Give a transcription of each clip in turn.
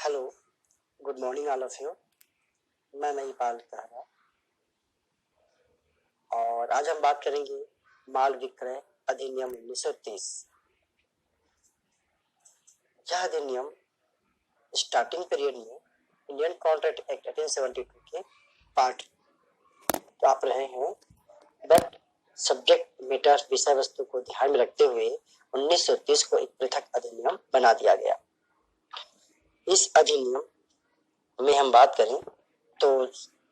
Hello, good morning all of you. मैं महिपाल कहरा और आज हम बात करेंगे माल विक्रय अधिनियम 1930। यह अधिनियम स्टार्टिंग पीरियड में इंडियन कॉन्ट्रैक्ट एक्ट 1872 के पार्ट आप रहे हैं, बट सब्जेक्ट मैटर विषय वस्तु को ध्यान में रखते हुए 1930 को एक पृथक अधिनियम बना दिया गया। इस अधिनियम में हम बात करें तो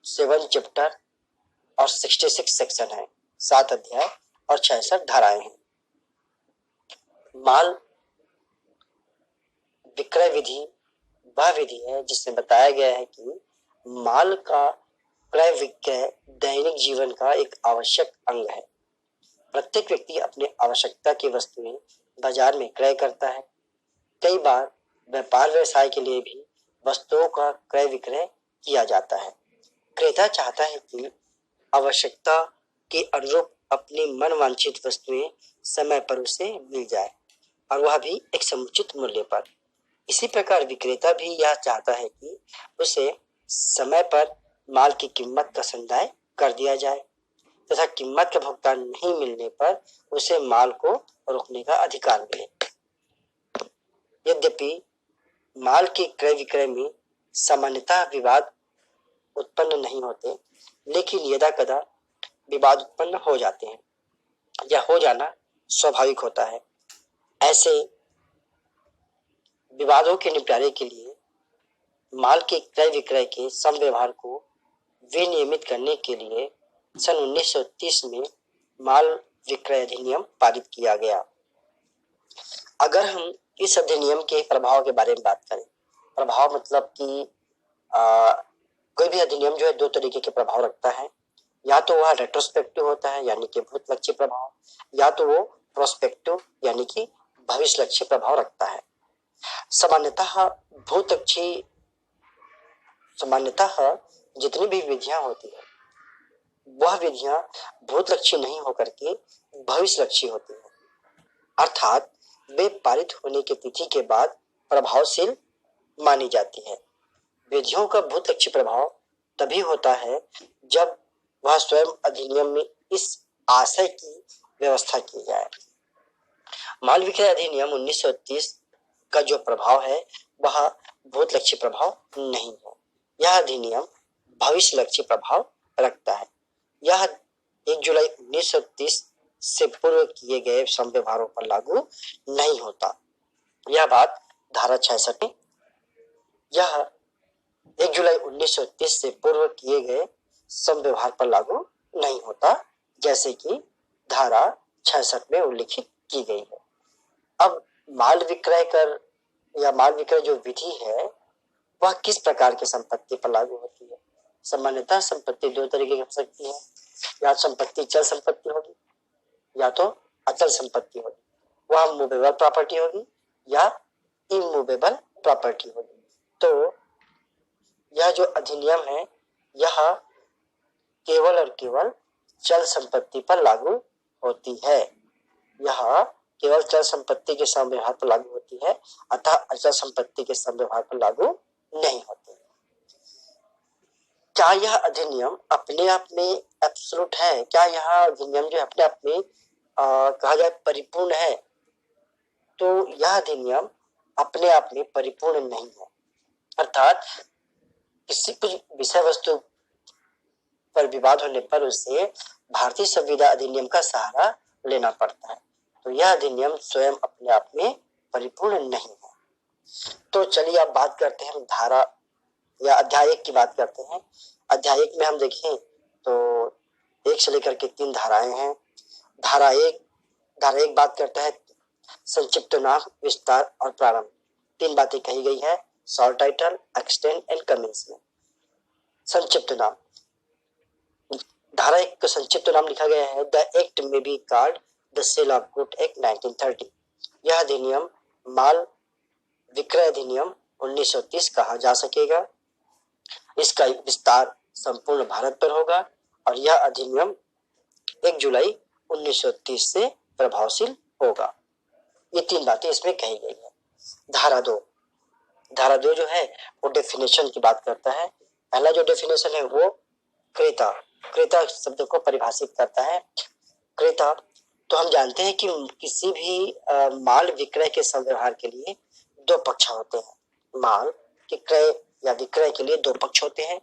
7 चैप्टर और 66 सेक्शन है, 7 अध्याय और 66 धाराएं हैं। माल विक्रय विधि वह विधि है जिसमें बताया गया है कि माल का क्रय विक्रय दैनिक जीवन का एक आवश्यक अंग है। प्रत्येक व्यक्ति अपने आवश्यकता की वस्तुएं बाजार में क्रय करता है। कई बार व्यापार व्यवसाय के लिए भी वस्तुओं का क्रय विक्रय किया जाता है। क्रेता चाहता है कि आवश्यकता के अनुरूप अपनी मन वांछित वस्तुएं समय पर उसे मिल जाए और वह भी एक समुचित मूल्य पर। इसी प्रकार विक्रेता भी यह चाहता है कि उसे समय पर माल की कीमत का संदाय कर दिया जाए तथा कीमत का भुगतान नहीं मिलने पर उसे माल को रोकने का अधिकार मिले। यद्यपि माल के क्रय विक्रय में सामान्यतः विवाद उत्पन्न नहीं होते, लेकिन यदा कदा विवाद उत्पन्न हो जाते हैं। यह हो जाना स्वाभाविक होता है। ऐसे विवादों के निपटारे के लिए माल के क्रय विक्रय के समव्यवहार को विनियमित करने के लिए सन 1930 में माल विक्रय अधिनियम पारित किया गया। अगर हम इस अधिनियम के प्रभाव के बारे में बात करें, प्रभाव मतलब कि कोई भी अधिनियम जो है दो तरीके के प्रभाव रखता है। या तो वह रेट्रोस्पेक्टिव होता है यानी कि भूतलक्षी प्रभाव, या तो वो प्रोस्पेक्टिव यानी कि भविष्यलक्षी प्रभाव रखता है। सामान्यतः जितनी भी विधियां होती है वह विधियां भूतलक्षी नहीं होकर के भविष्यलक्षी होती है, अर्थात वे पारित होने की तिथि के बाद प्रभावशील मानी जाती है। विधियों का भूतलक्षी प्रभाव तभी होता है जब वह स्वयं अधिनियम में इस आशय की व्यवस्था की जाए। माल विक्रय अधिनियम 1930 का जो प्रभाव है वह भूतलक्षी प्रभाव नहीं है। यह अधिनियम भविष्यलक्षी प्रभाव रखता है। यह 1 जुलाई 1930 से पूर्व किए गए समव्यवहारों पर लागू नहीं होता। यह बात धारा 66 में, यह 1 जुलाई 1930 से पूर्व किए गए समव्यवहार पर लागू नहीं होता, जैसे कि धारा 66 में उल्लिखित की गई है। अब माल विक्रय कर या माल विक्रय जो विधि है वह किस प्रकार की संपत्ति पर लागू होती है? सामान्यतः संपत्ति दो तरीके की हो सकती है, या संपत्ति चल संपत्ति होगी या तो अचल संपत्ति होगी। वह मूवेबल प्रॉपर्टी होगी या इमूवेबल प्रॉपर्टी होगी। तो यह जो अधिनियम है यह केवल और केवल चल संपत्ति पर लागू होती है। यह केवल चल संपत्ति के समव्यवहार पर लागू होती है, अतः अचल संपत्ति के समव्यवहार पर लागू नहीं होती। क्या यह अधिनियम अपने आप में एब्सोल्यूट है? क्या यह अधिनियम जो अपने आप में कहा जाए परिपूर्ण है? तो यह अधिनियम अपने आप में परिपूर्ण नहीं है, अर्थात किसी कुछ विषय वस्तु पर विवाद होने पर उसे भारतीय संविदा अधिनियम का सहारा लेना पड़ता है। तो यह अधिनियम स्वयं अपने आप में परिपूर्ण नहीं है। तो चलिए अब बात करते हैं धारा या अध्याय 1 की बात करते हैं। अध्याय 1 में हम देखें तो 1 से लेकर के 3 धाराएं हैं। धारा एक बात करता है संक्षिप्त नाम, विस्तार और प्रारंभ। 3 बातें कही गई है, short title, extend and commencement. संक्षिप्त नाम, धारा 1 का संक्षिप्त नाम लिखा गया है द एक्ट में be called the sale of good act 1930। यह अधिनियम माल विक्रय अधिनियम 1930 कहा जा सकेगा। इसका विस्तार संपूर्ण भारत पर होगा और यह अधिनियम 1 जुलाई 1930 से प्रभावशील होगा। ये 3 बातें इसमें कही गई है। धारा 2, धारा 2 जो है वो डेफिनेशन की बात करता है। पहला जो डेफिनेशन है वो क्रेता, क्रेता शब्द को परिभाषित करता है। क्रेता, तो हम जानते हैं कि किसी भी माल विक्रय के संव्यवहार के लिए दो पक्ष होते हैं। माल के क्रय या विक्रय के लिए दो पक्ष होते हैं,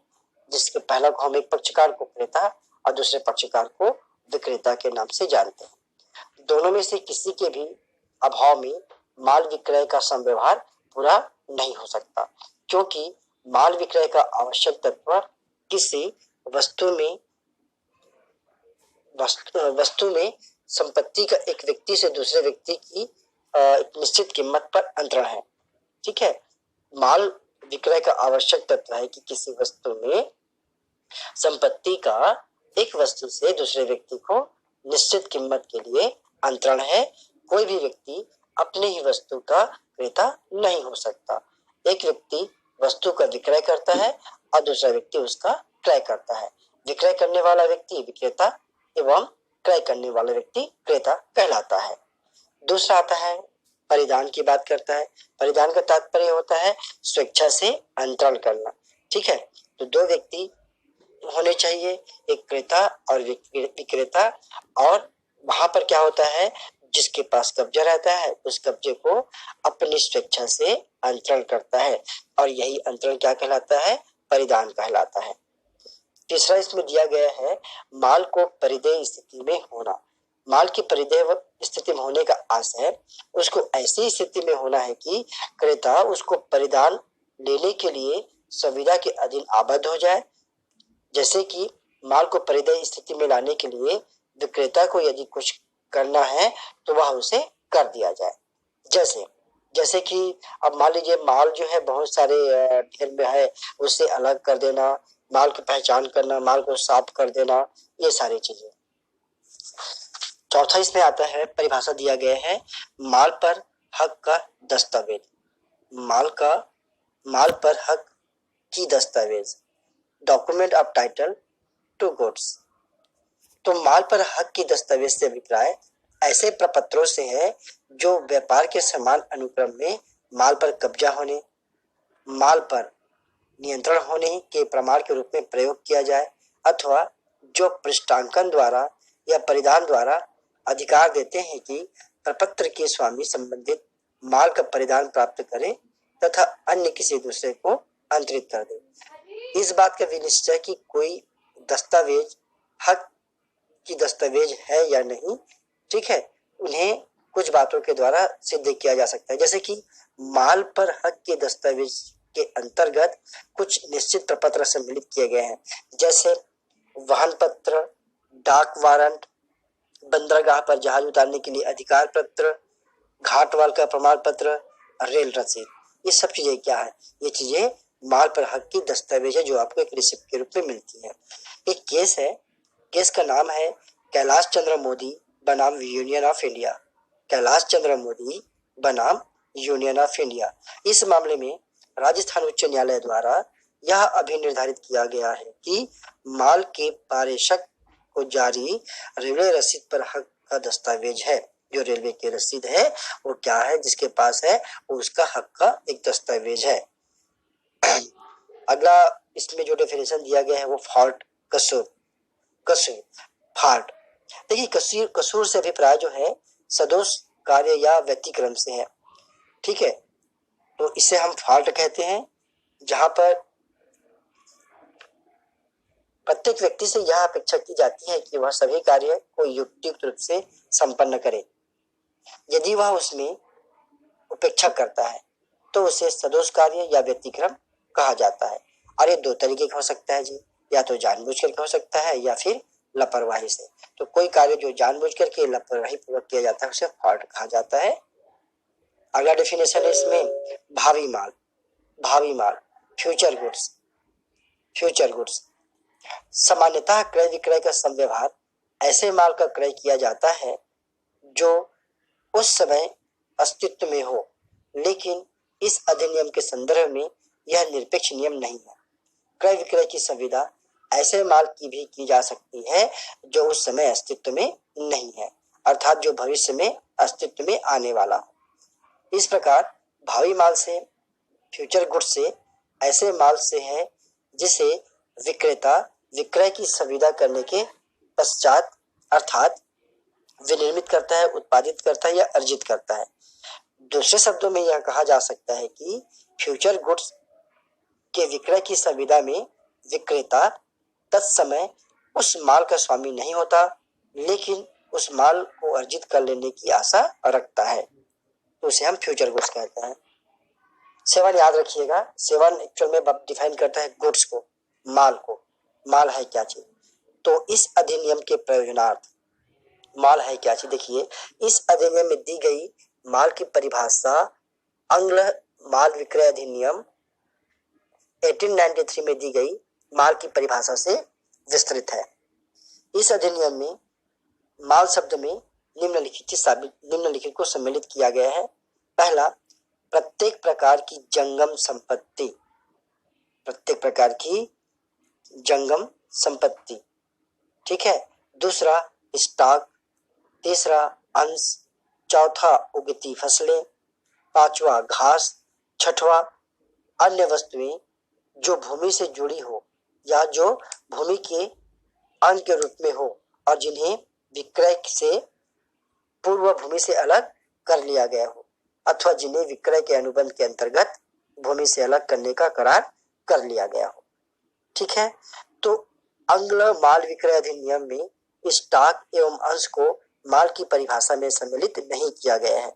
जिसके पहला को हम एक पक्षकार को क्रेता और दूसरे पक्षकार को विक्रेता के नाम से जानते हैं। दोनों में से किसी के भी अभाव में माल विक्रय का संव्यवहार पूरा नहीं हो सकता, क्योंकि माल विक्रय का आवश्यक तत्व किसी वस्तु में संपत्ति का एक व्यक्ति से दूसरे व्यक्ति की एक निश्चित कीमत पर अंतरण है। ठीक है, माल विक्रय का आवश्यक तत्व है कि किसी वस्तु में संपत्ति का एक वस्तु से दूसरे व्यक्ति को निश्चित कीमत के लिए अंतरण है। कोई भी व्यक्ति अपने ही वस्तु का क्रेता नहीं हो सकता। एक व्यक्ति वस्तु का विक्रय करता है और दूसरा व्यक्ति उसका क्रय करता है। विक्रय करने वाला व्यक्ति विक्रेता एवं क्रय करने वाला व्यक्ति क्रेता कहलाता है। दूसरा आता है परिधान की बात करता है। परिधान का तात्पर्य होता है स्वेच्छा से अंतरण करना। ठीक है, तो दो व्यक्ति होने चाहिए, एक क्रेता और विक्रेता, और वहां पर क्या होता है, जिसके पास कब्जा रहता है उस कब्जे को अपनी स्वेच्छा से अंतरण करता है, और यही अंतरण क्या कहलाता है, परिधान कहलाता है। तीसरा इसमें दिया गया है माल को परिदेय स्थिति में होना। माल की परिदेय स्थिति में होने का आशय उसको ऐसी स्थिति में होना है कि क्रेता उसको परिधान लेने के लिए संविदा के अधीन आबद्ध हो जाए। जैसे कि माल को परिदेय स्थिति में लाने के लिए विक्रेता को यदि कुछ करना है तो वह उसे कर दिया जाए। जैसे कि अब मान लीजिए माल जो है बहुत सारे ढेर में है, उसे अलग कर देना, माल की पहचान करना, माल को साफ कर देना, ये सारी चीजें। चौथा इसमें आता है, परिभाषा दिया गया है माल पर हक का दस्तावेज। माल पर हक की दस्तावेज, document of title to goods. तो माल पर हक की दस्तावेज से अभिप्राय ऐसे प्रपत्रों से है जो व्यापार के समान अनुक्रम में माल पर कब्जा होने, माल पर नियंत्रण होने के प्रमाण के रूप में प्रयोग किया जाए, अथवा जो पृष्ठांकन द्वारा या परिधान द्वारा अधिकार देते हैं कि प्रपत्र के स्वामी संबंधित माल का परिधान प्राप्त करे तथा अन्य किसी दूसरे को अंतरित कर दे। इस बात का विनिश्चय कि कोई दस्तावेज हक की दस्तावेज है या नहीं, ठीक है, उन्हें कुछ बातों के द्वारा सिद्ध किया जा सकता है। जैसे कि माल पर हक के दस्तावेज के अंतर्गत कुछ निश्चित प्रपत्र सम्मिलित किए गए हैं, जैसे वाहन पत्र, डाक वारंट, बंदरगाह पर जहाज उतारने के लिए अधिकार पत्र, घाटवाल का प्रमाण पत्र, रेल रसीद। ये सब चीजें क्या है, ये चीजें माल पर हक की दस्तावेज है जो आपको एक रिसिप्ट के रूप में मिलती है। एक केस है, केस का नाम है कैलाश चंद्र मोदी बनाम union of India. Kailash Chandra Modi बनाम यूनियन ऑफ इंडिया। इस मामले में राजस्थान उच्च न्यायालय द्वारा यह अभिनिर्धारित किया गया है कि माल के पारेषक को जारी रेलवे रसीद पर हक का दस्तावेज है। जो रेलवे की रसीद है वो क्या है, जिसके पास है वो उसका हक का एक दस्तावेज है। अगला इसमें जो डेफिनेशन दिया गया है वो फॉल्ट, कसूर, फॉल्ट। देखिए कसूर से अभिप्राय जो है सदोष कार्य या व्यतिक्रम से है। ठीक है, तो इसे हम फॉल्ट कहते हैं, जहां पर प्रत्येक व्यक्ति से यह अपेक्षा की जाती है कि वह सभी कार्य को युक्तियुक्त रूप से संपन्न करे। यदि वह उसमें उपेक्षा करता है तो उसे सदोष कार्य या व्यतिक्रम कहा जाता है। और ये दो तरीके का हो सकता है जी, या तो जानबूझकर हो सकता है या फिर लापरवाही से। तो कोई कार्य जो जानबूझकर के लापरवाही पूर्वक किया जाता है उसे फॉल्ट कहा जाता है। अगला डेफिनेशन है इसमें भावी माल, फ्यूचर गुड्स। सामान्यतः क्रय विक्रय का संव्यवहार ऐसे माल का क्रय किया जाता है जो उस समय अस्तित्व में हो, लेकिन इस अधिनियम के संदर्भ में यह निरपेक्ष नियम नहीं है। क्रय विक्रय की संविदा ऐसे माल की भी की जा सकती है जो उस समय अस्तित्व में नहीं है, अर्थात जो भविष्य में अस्तित्व में आने वाला हो। इस प्रकार भावी माल से फ्यूचर गुड्स से ऐसे माल से है जिसे विक्रेता विक्रय की सुविधा करने के पश्चात अर्थात विनिर्मित करता है, उत्पादित करता है या अर्जित करता है। दूसरे शब्दों में यह कहा जा सकता है कि फ्यूचर गुड्स के विक्रय की सुविधा में विक्रेता तत्समय उस माल का स्वामी नहीं होता, लेकिन उस माल को अर्जित कर लेने की आशा रखता है, तो उसे हम फ्यूचर गुड्स कहते हैं। सेवन याद रखिएगा, सेवन एक्चुअल में डिफाइन करता है गुड्स को, माल को। माल है क्या चीज? तो इस अधिनियम के प्रयोजनार्थ माल है क्या चीज? देखिए, इस अधिनियम में दी गई माल की परिभाषा आंग्ल माल विक्रय अधिनियम 1893 में दी गई माल की परिभाषा से विस्तृत है। इस अधिनियम में माल शब्द में निम्नलिखित को सम्मिलित किया गया है। पहला, प्रत्येक प्रकार की जंगम संपत्ति, प्रत्येक प्रकार की जंगम संपत्ति, ठीक है। दूसरा, स्टॉक। तीसरा, अंश। चौथा, उगती फसलें। पांचवा, घास। छठवां, अन्य वस्तुएं जो भूमि से जुड़ी हो या जो भूमि के अंग के रूप में हो और जिन्हें विक्रय से पूर्व भूमि से अलग कर लिया गया हो अथवा जिन्हें विक्रय के अनुबंध के अंतर्गत भूमि से अलग करने का करार कर लिया गया हो, ठीक है। तो आंग्ल माल विक्रय अधिनियम में स्टॉक एवं अंश को माल की परिभाषा में सम्मिलित नहीं किया गया है।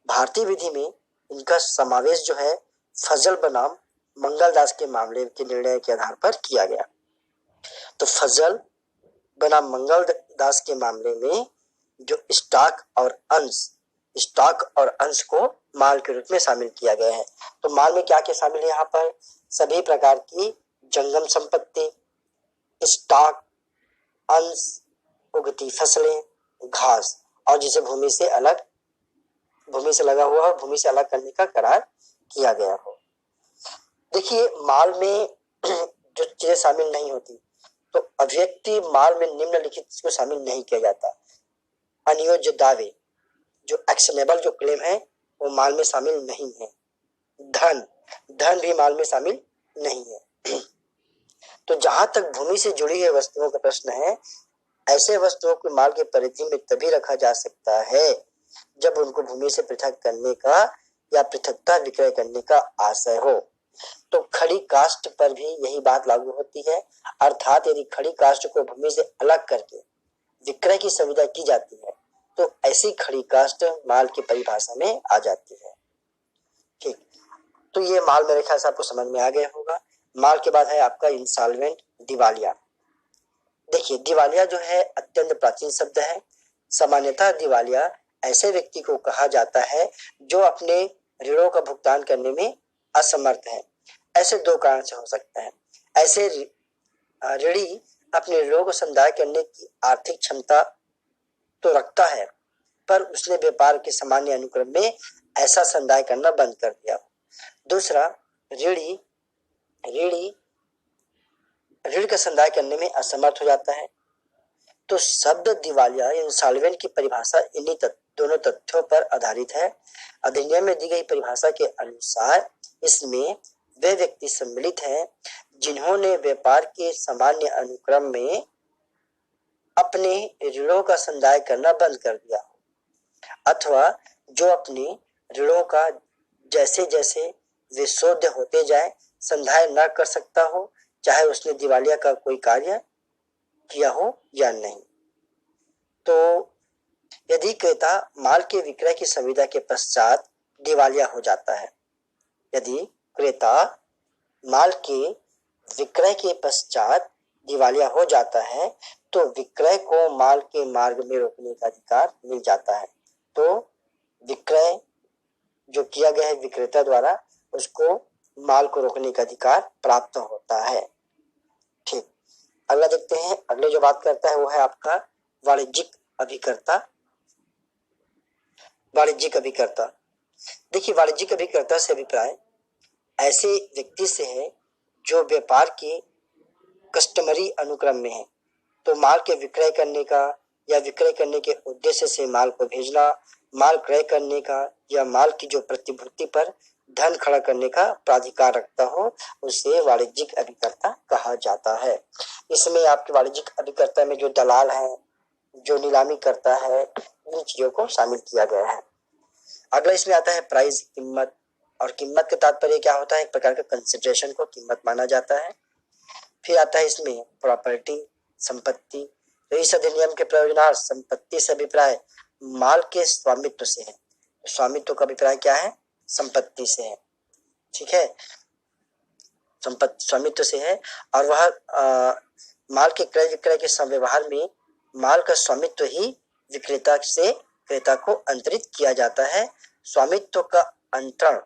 भारतीय विधि में इनका समावेश जो है फजल बनाम मंगलदास के मामले के निर्णय के आधार पर किया गया। तो फजल बनाम मंगलदास के मामले में जो स्टॉक और अंश को माल के रूप में शामिल किया गया है। तो माल में क्या क्या शामिल है यहाँ पर? सभी प्रकार की जंगम संपत्ति, स्टॉक, अंश, उगती फसलें, घास और जिसे भूमि से लगा हुआ हो, भूमि से अलग करने का करार किया गया हो। देखिए, माल में जो चीजें शामिल नहीं होती, तो अभिव्यक्ति माल में निम्नलिखित को शामिल नहीं किया जाता। अनियोज्य दावे, जो एक्शनेबल जो क्लेम है वो माल में शामिल नहीं है। धन भी माल में शामिल नहीं है। तो जहां तक भूमि से जुड़ी हुई वस्तुओं का प्रश्न है, ऐसे वस्तुओं को माल के परिधि में तभी रखा जा सकता है जब उनको भूमि से पृथक करने का या पृथकता विक्रय करने का आशय हो। तो खड़ी काष्ठ पर भी यही बात लागू होती है, अर्थात यदि खड़ी काष्ठ को भूमि से अलग करके विक्रय की सुविधा की जाती है तो ऐसी खड़ी काष्ठ माल की परिभाषा में आ जाती है, ठीक। तो ये माल मेरे ख्याल से आपको समझ में आ गया होगा। माल के बाद है आपका इंसॉल्वेंट, दिवालिया। देखिए, दिवालिया जो है अत्यंत प्राचीन शब्द है। सामान्यतः दिवालिया ऐसे व्यक्ति को कहा जाता है जो अपने ऋणों का भुगतान करने में असमर्थ है। ऐसे दो कारण से हो सकता है। ऐसे ऋणी अपने ऋणों को संदाय करने की आर्थिक क्षमता तो रखता है, पर उसने व्यापार के सामान्य अनुक्रम में ऐसा संदाय करना बंद कर दिया। दूसरा, ऋणी ऋण का संदाय करने में असमर्थ हो जाता है। तो शब्द दिवालिया इंसॉल्वेंट की परिभाषा इन्हीं दोनों तथ्यों पर आधारित है। अधिनियम में दी गई परिभाषा के अनुसार इसमें वे व्यक्ति सम्मिलित हैं जिन्होंने व्यापार के सामान्य अनुक्रम में अपने ऋणों का संदाय करना बंद कर दिया हो अथवा जो अपने ऋणों का जैसे जैसे वे शोध होते जाए संदाय न कर सकता हो, चाहे उसने दिवालिया का कोई कार्य किया हो या नहीं। तो यदि क्रेता माल के विक्रय की सुविधा के पश्चात दिवालिया हो जाता है, यदि क्रेता माल के विक्रय के पश्चात दिवालिया हो जाता है तो विक्रय को माल के मार्ग में रोकने का अधिकार मिल जाता है। तो विक्रय जो किया गया है विक्रेता द्वारा, उसको माल को रोकने का अधिकार प्राप्त होता है, ठीक। अगला देखते हैं। अगले जो बात करता है वो है आपका वाणिज्यिक अभिकर्ता। वाणिज्यिक अभिकर्ता, देखिए, वाणिज्यिक अभिकर्ता से अभिप्राय ऐसे व्यक्ति से है जो व्यापार के कस्टमरी अनुक्रम में है। तो माल के विक्रय करने का या विक्रय करने के उद्देश्य से माल को भेजना, माल क्रय करने का या माल की जो प्रतिभूति पर धन खड़ा करने का प्राधिकार रखता हो उसे वाणिज्यिक अभिकर्ता कहा जाता है। इसमें आपके वाणिज्यिक अभिकर्ता में जो दलाल है, जो नीलामी करता है, इन चीजों को शामिल किया गया है। अगला इसमें आता है प्राइस, कीमत। और कीमत का तात्पर्य क्या होता है? एक प्रकार का कंसिडरेशन को कीमत माना जाता है। फिर आता है इसमें प्रॉपर्टी, संपत्ति। तो इस अधिनियम के प्रयोजनार्थ संपत्ति से अभिप्राय माल के स्वामित्व से है। स्वामित्व का अभिप्राय क्या है? संपत्ति से है। ठीक है, संपत्ति स्वामित्व से है। और वह माल के क्रय विक्रय के व्यवहार में माल का स्वामित्व ही विक्रेता से क्रेता को अंतरित किया जाता है। स्वामित्व का अंतरण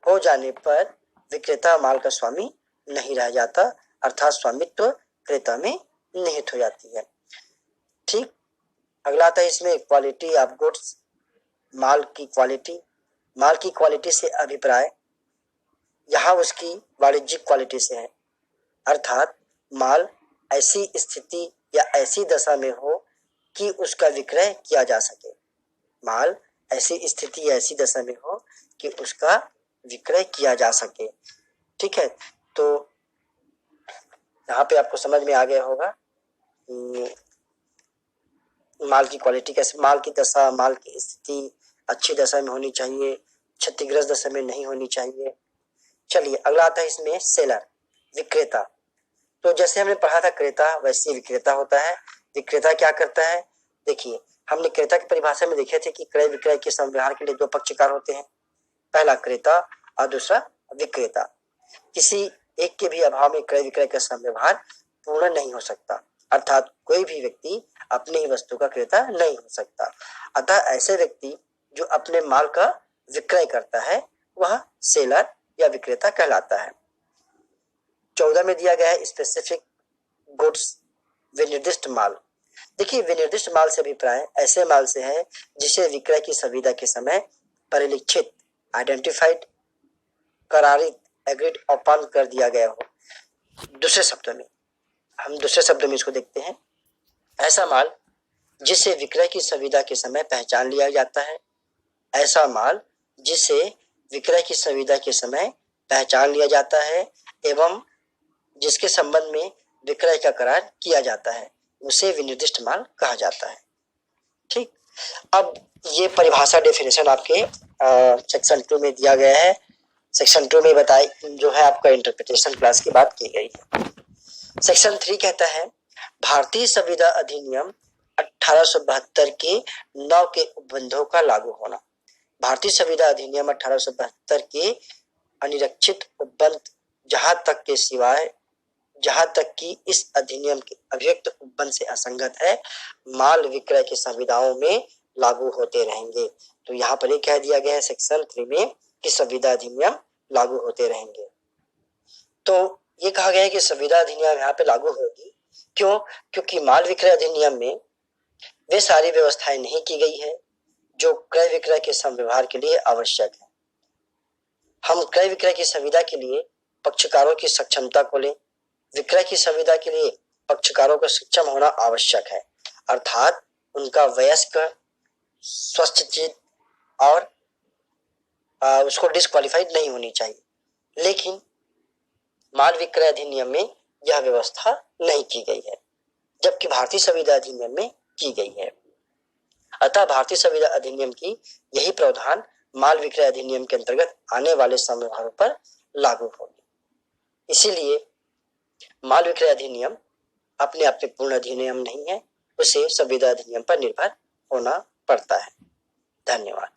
हो जाने पर विक्रेता माल का स्वामी नहीं रह जाता, अर्थात स्वामित्व क्रेता में निहित हो जाती है। ठीक, अगला आता है इसमें क्वालिटी ऑफ गुड्स, माल की क्वालिटी। माल की क्वालिटी से अभिप्राय यहाँ उसकी वाणिज्यिक क्वालिटी से है, अर्थात माल ऐसी स्थिति या ऐसी दशा में हो कि उसका विक्रय किया जा सके। माल ऐसी स्थिति या ऐसी दशा में हो कि उसका विक्रय किया जा सके। ठीक है, तो यहाँ पे आपको समझ में आ गया होगा माल की क्वालिटी कैसे, माल की दशा, माल की स्थिति अच्छी दशा में होनी चाहिए, क्षतिग्रस्त दशा में नहीं होनी चाहिए। चलिए अगला आता है इसमें सेलर, विक्रेता। तो जैसे हमने पढ़ा था क्रेता, वैसे विक्रेता होता है। विक्रेता क्या करता है? देखिए, हमने क्रेता की परिभाषा में देखे थे कि क्रय विक्रय के संव्यवहार के लिए दो पक्षकार होते हैं, पहला क्रेता और दूसरा विक्रेता। किसी एक के भी अभाव में क्रय विक्रय का संव्यवहार पूर्ण नहीं हो सकता, अर्थात कोई भी व्यक्ति अपनी ही वस्तु का क्रेता नहीं हो सकता। अतः ऐसे व्यक्ति जो अपने माल का विक्रय करता है वह सेलर या विक्रेता कहलाता है। 14 में दिया गया है स्पेसिफिक गुड्स, विनिर्दिष्ट माल। देखिए, विनिर्दिष्ट माल से अभिप्राय ऐसे माल से है जिसे विक्रय की संविदा के समय परिलक्षित, आइडेंटिफाइड, करारित, एग्रीड अपॉन कर दिया गया हो। दूसरे शब्दों में, हम दूसरे शब्दों में इसको देखते हैं, ऐसा माल जिसे विक्रय की संविदा के समय पहचान लिया जाता है, ऐसा माल जिसे विक्रय की संविदा के समय पहचान लिया जाता है एवं जिसके संबंध में विक्रय का करार किया जाता है, उसे विनिर्दिष्ट माल कहा जाता है। ठीक, अब ये परिभाषा डेफिनेशन आपके सेक्शन 2 में दिया गया है। सेक्शन 2 में बताई जो है आपका इंटरप्रिटेशन क्लास की बात की गई है। सेक्शन 3 कहता है भारतीय संविदा अधिनियम 1872 के 9 के उपबंधों का लागू होना। भारतीय संविदा अधिनियम 1872 के अनिरक्षित उपबंध जहां तक कि इस अधिनियम के अभियुक्त उपबंध से असंगत है, माल विक्रय की संविदाओं में लागू होते रहेंगे। तो यहाँ पर ये कह दिया गया है सेक्शन 3 में कि संविदा अधिनियम लागू होते रहेंगे। तो ये कहा गया है कि संविदा अधिनियम यहाँ पे लागू होगी। क्यों? क्योंकि माल विक्रय अधिनियम में वे सारी व्यवस्थाएं नहीं की गई है जो क्रय विक्रय के संव्यवहार के लिए आवश्यक है। हम क्रय विक्रय की संविदा के लिए पक्षकारों की सक्षमता को लें। विक्रय की संविदा के लिए पक्षकारों का सक्षम होना आवश्यक है, अर्थात उनका वयस्क, स्वस्थचित और उसको डिस्क्वालिफाइड नहीं होनी चाहिए। लेकिन माल विक्रय अधिनियम में यह व्यवस्था नहीं की गई है, जबकि भारतीय संविदा अधिनियम में की गई है। अतः भारतीय संविदा अधिनियम की यही प्रावधान माल विक्रय अधिनियम के अंतर्गत आने वाले संव्यवहारों पर लागू होगी। इसीलिए माल विक्रय अधिनियम अपने आप में पूर्ण अधिनियम नहीं है, उसे संविदा अधिनियम पर निर्भर होना पड़ता है। धन्यवाद।